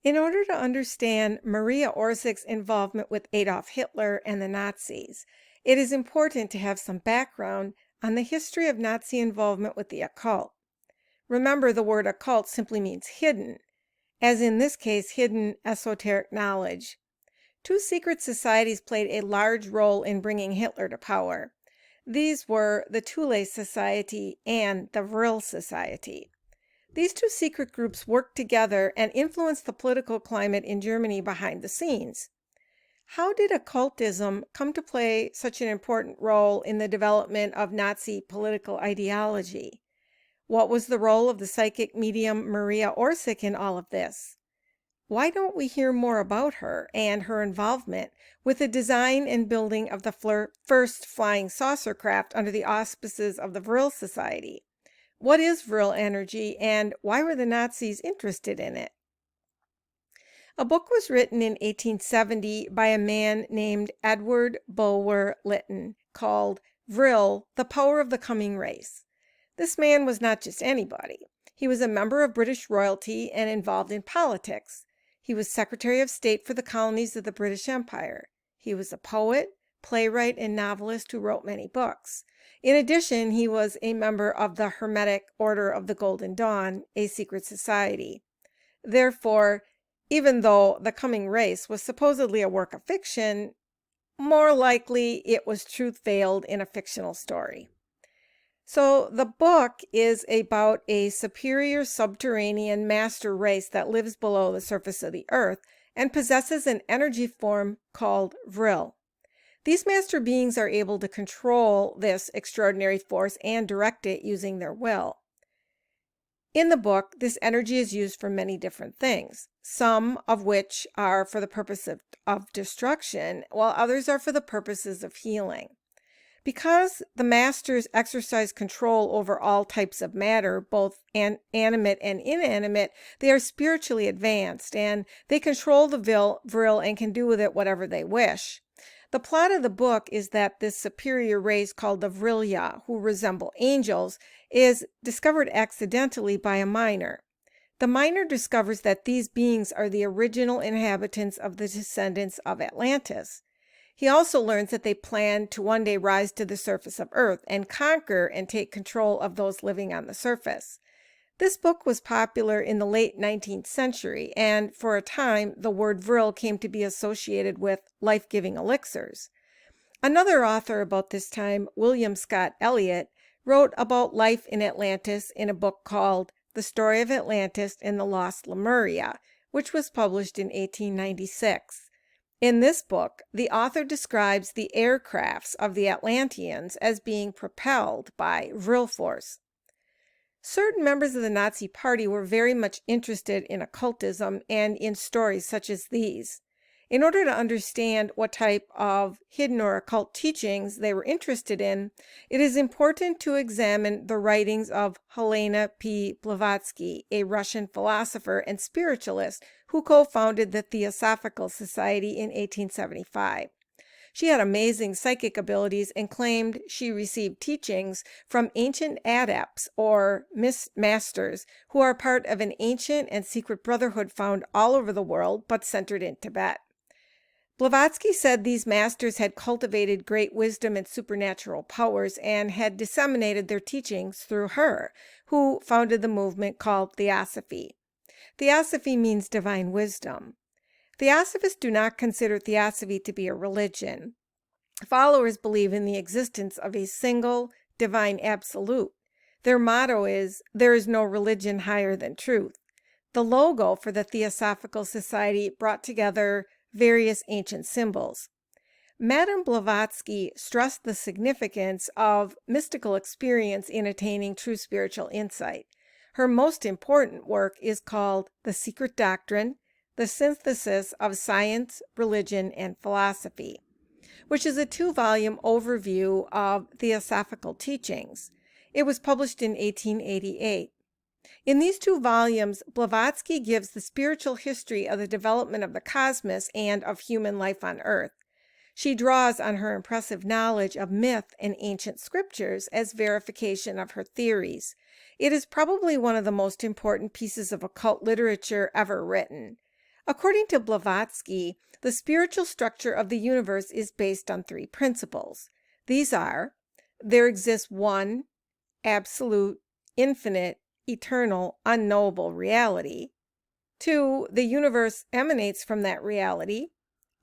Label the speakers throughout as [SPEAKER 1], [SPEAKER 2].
[SPEAKER 1] In order to understand Maria Orsic's involvement with Adolf Hitler and the Nazis, it is important to have some background on the history of Nazi involvement with the occult. Remember, the word occult simply means hidden, as in this case, hidden esoteric knowledge. Two secret societies played a large role in bringing Hitler to power. These were the Thule Society and the Vril Society. These two secret groups worked together and influenced the political climate in Germany behind the scenes. How did occultism come to play such an important role in the development of Nazi political ideology? What was the role of the psychic medium Maria Orsic in all of this? Why don't we hear more about her and her involvement with the design and building of the first flying saucer craft under the auspices of the Vril Society? What is Vril energy, and why were the Nazis interested in it? A book was written in 1870 by a man named Edward Bulwer Lytton called Vril, The Power of the Coming Race. This man was not just anybody. He was a member of British royalty and involved in politics. He was Secretary of State for the colonies of the British Empire. He was a poet, playwright, and novelist who wrote many books. In addition, he was a member of the Hermetic Order of the Golden Dawn, a secret society. Therefore, even though The Coming Race was supposedly a work of fiction, more likely it was truth veiled in a fictional story. So the book is about a superior subterranean master race that lives below the surface of the earth and possesses an energy form called Vril. These master beings are able to control this extraordinary force and direct it using their will. In the book, this energy is used for many different things, some of which are for the purpose of destruction, while others are for the purposes of healing. Because the masters exercise control over all types of matter, both animate and inanimate, they are spiritually advanced, and they control the Vril and can do with it whatever they wish. The plot of the book is that this superior race called the Vrilia, who resemble angels, is discovered accidentally by a miner. The miner discovers that these beings are the original inhabitants of the descendants of Atlantis. He also learns that they plan to one day rise to the surface of Earth and conquer and take control of those living on the surface. This book was popular in the late 19th century, and for a time, the word Vril came to be associated with life-giving elixirs. Another author about this time, William Scott Elliott, wrote about life in Atlantis in a book called The Story of Atlantis and the Lost Lemuria, which was published in 1896. In this book, the author describes the aircrafts of the Atlanteans as being propelled by Vril force. Certain members of the Nazi Party were very much interested in occultism and in stories such as these. In order to understand what type of hidden or occult teachings they were interested in, it is important to examine the writings of Helena P. Blavatsky, a Russian philosopher and spiritualist who co-founded the Theosophical Society in 1875. She had amazing psychic abilities and claimed she received teachings from ancient adepts or masters who are part of an ancient and secret brotherhood found all over the world but centered in Tibet. Blavatsky said these masters had cultivated great wisdom and supernatural powers and had disseminated their teachings through her, who founded the movement called Theosophy. Theosophy means divine wisdom. Theosophists do not consider Theosophy to be a religion. Followers believe in the existence of a single divine absolute. Their motto is, "There is no religion higher than truth." The logo for the Theosophical Society brought together various ancient symbols. Madame Blavatsky stressed the significance of mystical experience in attaining true spiritual insight. Her most important work is called The Secret Doctrine, The Synthesis of Science, Religion, and Philosophy, which is a 2-volume overview of theosophical teachings. It was published in 1888. In these 2 volumes, Blavatsky gives the spiritual history of the development of the cosmos and of human life on Earth. She draws on her impressive knowledge of myth and ancient scriptures as verification of her theories. It is probably one of the most important pieces of occult literature ever written. According to Blavatsky, the spiritual structure of the universe is based on three principles. These are: there exists one absolute, infinite, eternal, unknowable reality. 2, the universe emanates from that reality.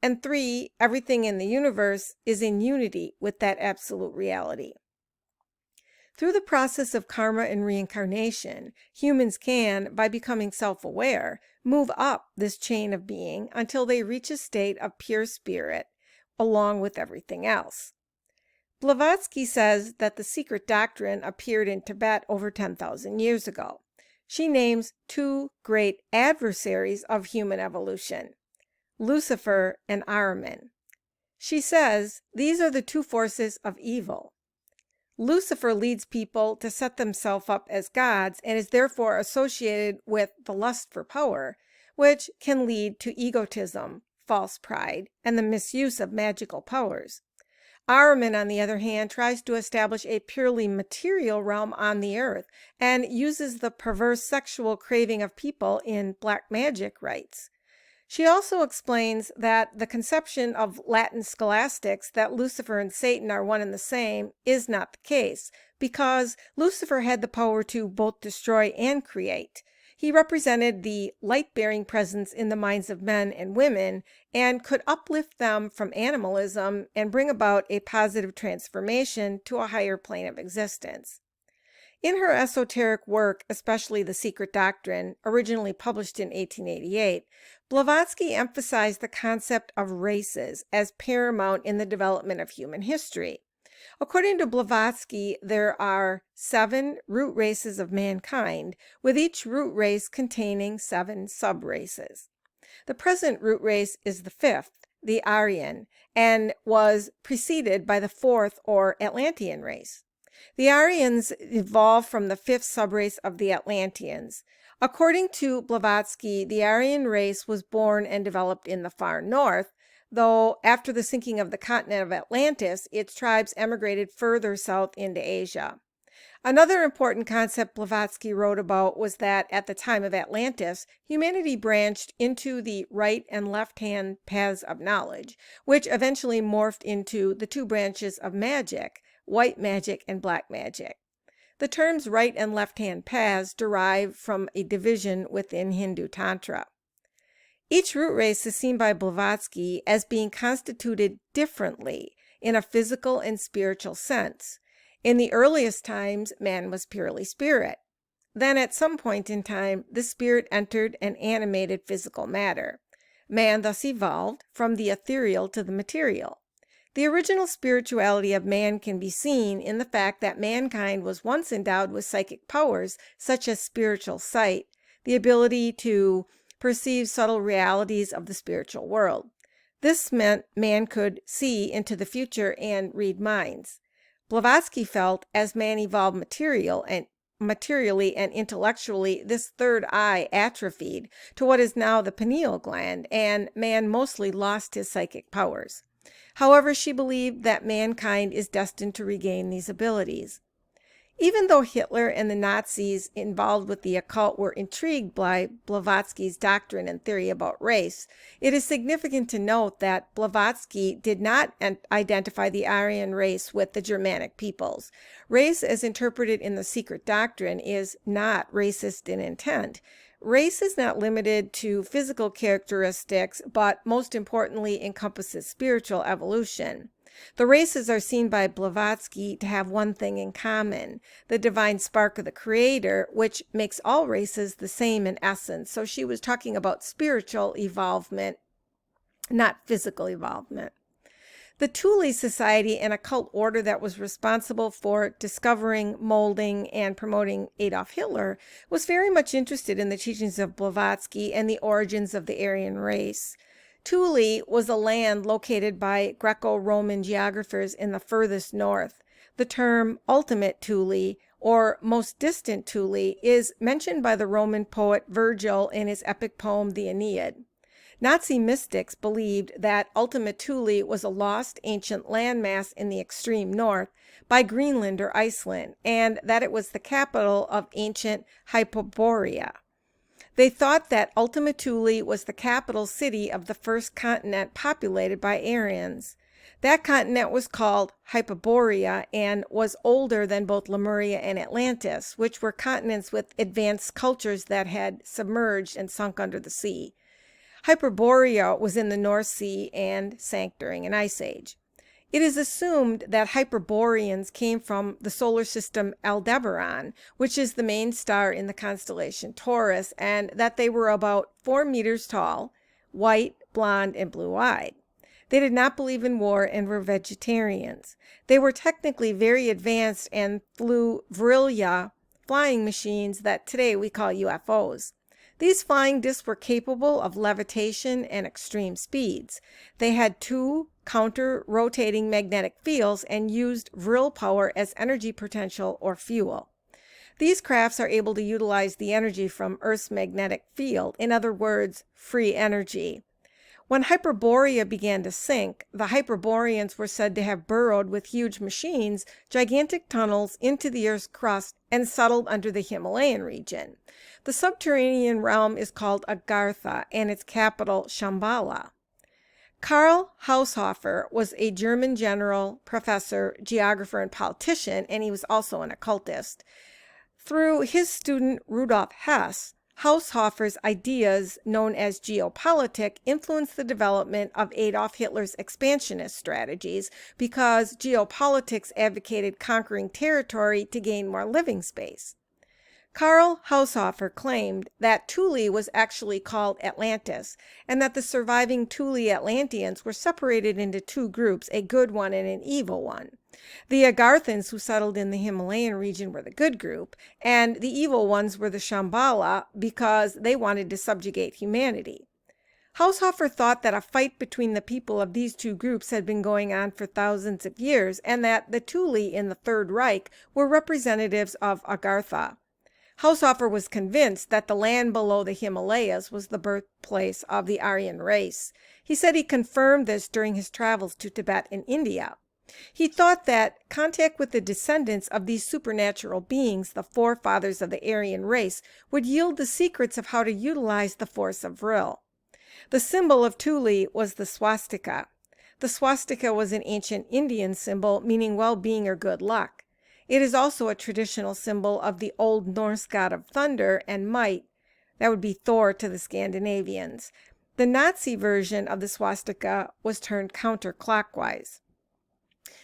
[SPEAKER 1] And 3, everything in the universe is in unity with that absolute reality. Through the process of karma and reincarnation, humans can, by becoming self-aware, move up this chain of being until they reach a state of pure spirit, along with everything else. Blavatsky says that the secret doctrine appeared in Tibet over 10,000 years ago. She names two great adversaries of human evolution, Lucifer and Ahriman. She says these are the two forces of evil. Lucifer leads people to set themselves up as gods and is therefore associated with the lust for power, which can lead to egotism, false pride, and the misuse of magical powers. Ahriman, on the other hand, tries to establish a purely material realm on the earth and uses the perverse sexual craving of people in black magic rites. She also explains that the conception of Latin scholastics that Lucifer and Satan are one and the same is not the case, because Lucifer had the power to both destroy and create. He represented the light-bearing presence in the minds of men and women and could uplift them from animalism and bring about a positive transformation to a higher plane of existence. In her esoteric work, especially The Secret Doctrine, originally published in 1888, Blavatsky emphasized the concept of races as paramount in the development of human history. According to Blavatsky, there are 7 root races of mankind, with each root race containing 7 sub-races. The present root race is the 5th, the Aryan, and was preceded by the 4th or Atlantean race. The Aryans evolved from the 5th subrace of the Atlanteans. According to Blavatsky, the Aryan race was born and developed in the far north, though after the sinking of the continent of Atlantis, its tribes emigrated further south into Asia. Another important concept Blavatsky wrote about was that at the time of Atlantis, humanity branched into the right and left-hand paths of knowledge, which eventually morphed into the 2 branches of magic, white magic and black magic. The terms right and left-hand paths derive from a division within Hindu Tantra. Each root race is seen by Blavatsky as being constituted differently in a physical and spiritual sense. In the earliest times, man was purely spirit. Then at some point in time, the spirit entered and animated physical matter. Man thus evolved from the ethereal to the material. The original spirituality of man can be seen in the fact that mankind was once endowed with psychic powers such as spiritual sight, the ability to perceive subtle realities of the spiritual world. This meant man could see into the future and read minds. Blavatsky felt as man evolved materially and intellectually, this third eye atrophied to what is now the pineal gland, and man mostly lost his psychic powers. However, she believed that mankind is destined to regain these abilities. Even though Hitler and the Nazis involved with the occult were intrigued by Blavatsky's doctrine and theory about race, it is significant to note that Blavatsky did not identify the Aryan race with the Germanic peoples. Race, as interpreted in The Secret Doctrine, is not racist in intent. Race is not limited to physical characteristics, but most importantly encompasses spiritual evolution. The races are seen by Blavatsky to have one thing in common, the divine spark of the Creator, which makes all races the same in essence. So she was talking about spiritual evolvement, not physical evolvement. The Thule Society, an occult order that was responsible for discovering, molding, and promoting Adolf Hitler, was very much interested in the teachings of Blavatsky and the origins of the Aryan race. Thule was a land located by Greco-Roman geographers in the furthest north. The term ultimate Thule, or most distant Thule, is mentioned by the Roman poet Virgil in his epic poem, the Aeneid. Nazi mystics believed that ultimate Thule was a lost ancient landmass in the extreme north by Greenland or Iceland, and that it was the capital of ancient Hyperborea. They thought that Ultima Thule was the capital city of the first continent populated by Aryans. That continent was called Hyperborea and was older than both Lemuria and Atlantis, which were continents with advanced cultures that had submerged and sunk under the sea. Hyperborea was in the North Sea and sank during an ice age. It is assumed that Hyperboreans came from the solar system Aldebaran, which is the main star in the constellation Taurus, and that they were about 4 meters tall, white, blonde, and blue-eyed. They did not believe in war and were vegetarians. They were technically very advanced and flew Vril flying machines that today we call UFOs. These flying discs were capable of levitation and extreme speeds. They had 2 counter-rotating magnetic fields and used Vril power as energy potential or fuel. These crafts are able to utilize the energy from Earth's magnetic field, in other words, free energy. When Hyperborea began to sink, the Hyperboreans were said to have burrowed with huge machines, gigantic tunnels into the Earth's crust, and settled under the Himalayan region. The subterranean realm is called Agartha, and its capital Shambhala. Karl Haushofer was a German general, professor, geographer, and politician, and he was also an occultist. Through his student Rudolf Hess, Haushofer's ideas, known as geopolitik, influenced the development of Adolf Hitler's expansionist strategies because geopolitics advocated conquering territory to gain more living space. Karl Haushofer claimed that Thule was actually called Atlantis, and that the surviving Thule Atlanteans were separated into 2 groups, a good one and an evil one. The Agarthans, who settled in the Himalayan region, were the good group, and the evil ones were the Shambhala because they wanted to subjugate humanity. Haushofer thought that a fight between the people of these 2 groups had been going on for thousands of years, and that the Thule in the Third Reich were representatives of Agartha. Haushofer was convinced that the land below the Himalayas was the birthplace of the Aryan race. He said he confirmed this during his travels to Tibet and India. He thought that contact with the descendants of these supernatural beings, the forefathers of the Aryan race, would yield the secrets of how to utilize the force of Vril. The symbol of Thule was the swastika. The swastika was an ancient Indian symbol meaning well-being or good luck. It is also a traditional symbol of the Old Norse god of thunder and might. That would be Thor to the Scandinavians. The Nazi version of the swastika was turned counterclockwise.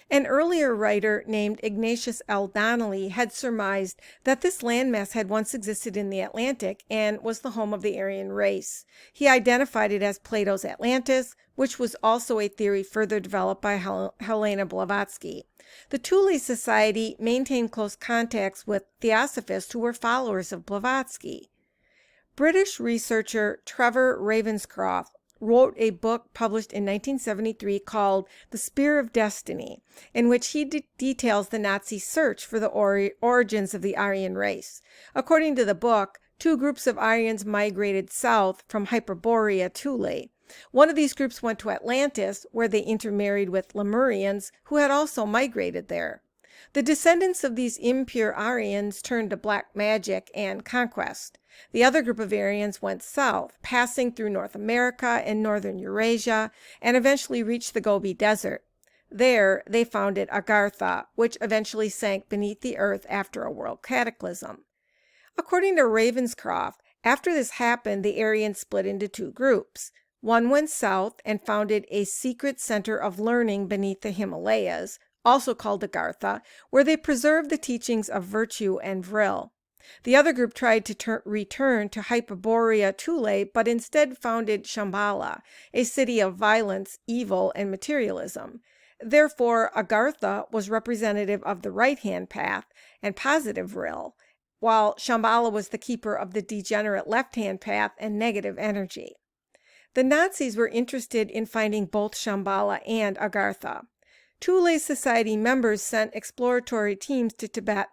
[SPEAKER 1] An earlier writer named Ignatius L. Donnelly had surmised that this landmass had once existed in the Atlantic and was the home of the Aryan race. He identified it as Plato's Atlantis, which was also a theory further developed by Helena Blavatsky. The Thule Society maintained close contacts with theosophists who were followers of Blavatsky. British researcher Trevor Ravenscroft wrote a book published in 1973 called The Spear of Destiny, in which he details the Nazi search for the origins of the Aryan race. According to the book, 2 groups of Aryans migrated south from Hyperborea Thule. One of these groups went to Atlantis, where they intermarried with Lemurians, who had also migrated there. The descendants of these impure Aryans turned to black magic and conquest. The other group of Aryans went south, passing through North America and northern Eurasia, and eventually reached the Gobi Desert. There, they founded Agartha, which eventually sank beneath the earth after a world cataclysm. According to Ravenscroft, after this happened, the Aryans split into 2 groups. One went south and founded a secret center of learning beneath the Himalayas, also called Agartha, where they preserved the teachings of virtue and Vril. The other group tried to return to Hyperborea Thule, but instead founded Shambhala, a city of violence, evil, and materialism. Therefore, Agartha was representative of the right-hand path and positive Vril, while Shambhala was the keeper of the degenerate left-hand path and negative energy. The Nazis were interested in finding both Shambhala and Agartha. Thule Society members sent exploratory teams to Tibet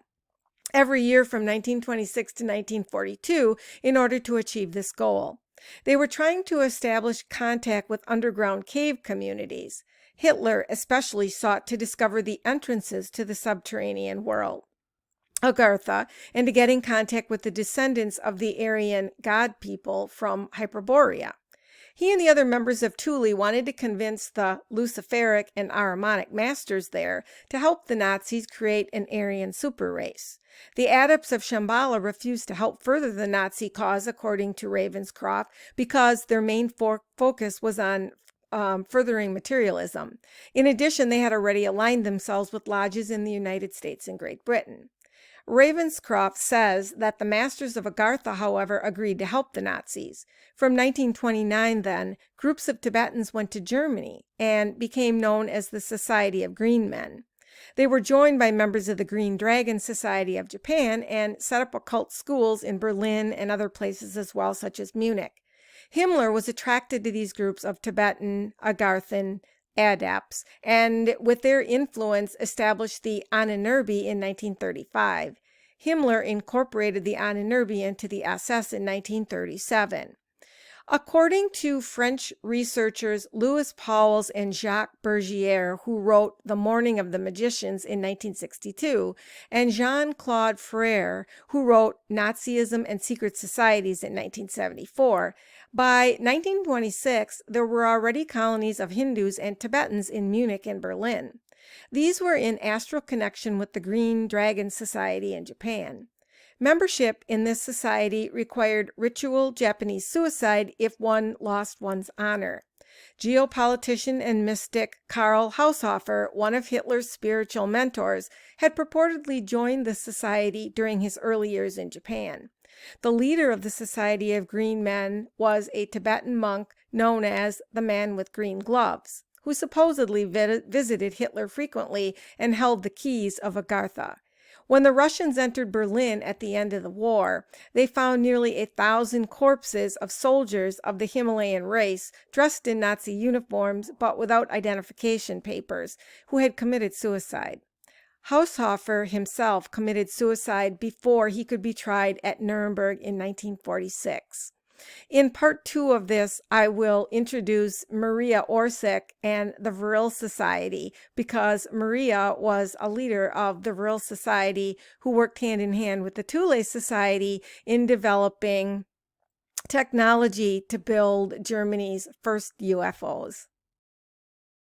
[SPEAKER 1] every year from 1926 to 1942 in order to achieve this goal. They were trying to establish contact with underground cave communities. Hitler especially sought to discover the entrances to the subterranean world. Agartha, and to get in contact with the descendants of the Aryan god people from Hyperborea. He and the other members of Thule wanted to convince the Luciferic and Ahrimanic masters there to help the Nazis create an Aryan super race. The adepts of Shambhala refused to help further the Nazi cause, according to Ravenscroft, because their main focus was on furthering materialism. In addition, they had already aligned themselves with lodges in the United States and Great Britain. Ravenscroft says that the masters of Agartha, however, agreed to help the Nazis. From 1929, then, groups of Tibetans went to Germany and became known as the Society of Green Men. They were joined by members of the Green Dragon Society of Japan and set up occult schools in Berlin and other places as well, such as Munich. Himmler was attracted to these groups of Tibetan, Agarthan adepts, and with their influence established the Ahnenerbe in 1935. Himmler incorporated the Ahnenerbe into the SS in 1937. According to French researchers Louis Pauwels and Jacques Bergier, who wrote The Morning of the Magicians in 1962, and Jean-Claude Frère, who wrote Nazism and Secret Societies in 1974, by 1926 there were already colonies of Hindus and Tibetans in Munich and Berlin. These were in astral connection with the Green Dragon Society in Japan. Membership in this society required ritual Japanese suicide if one lost one's honor. Geopolitician and mystic Karl Haushofer, one of Hitler's spiritual mentors, had purportedly joined the society during his early years in Japan. The leader of the Society of Green Men was a Tibetan monk known as the Man with Green Gloves, who supposedly visited Hitler frequently and held the keys of Agartha. When the Russians entered Berlin at the end of the war, they found nearly 1,000 corpses of soldiers of the Himalayan race dressed in Nazi uniforms but without identification papers, who had committed suicide. Haushofer himself committed suicide before he could be tried at Nuremberg in 1946. In part 2 of this, I will introduce Maria Orsic and the Vril Society, because Maria was a leader of the Vril Society who worked hand in hand with the Thule Society in developing technology to build Germany's first UFOs.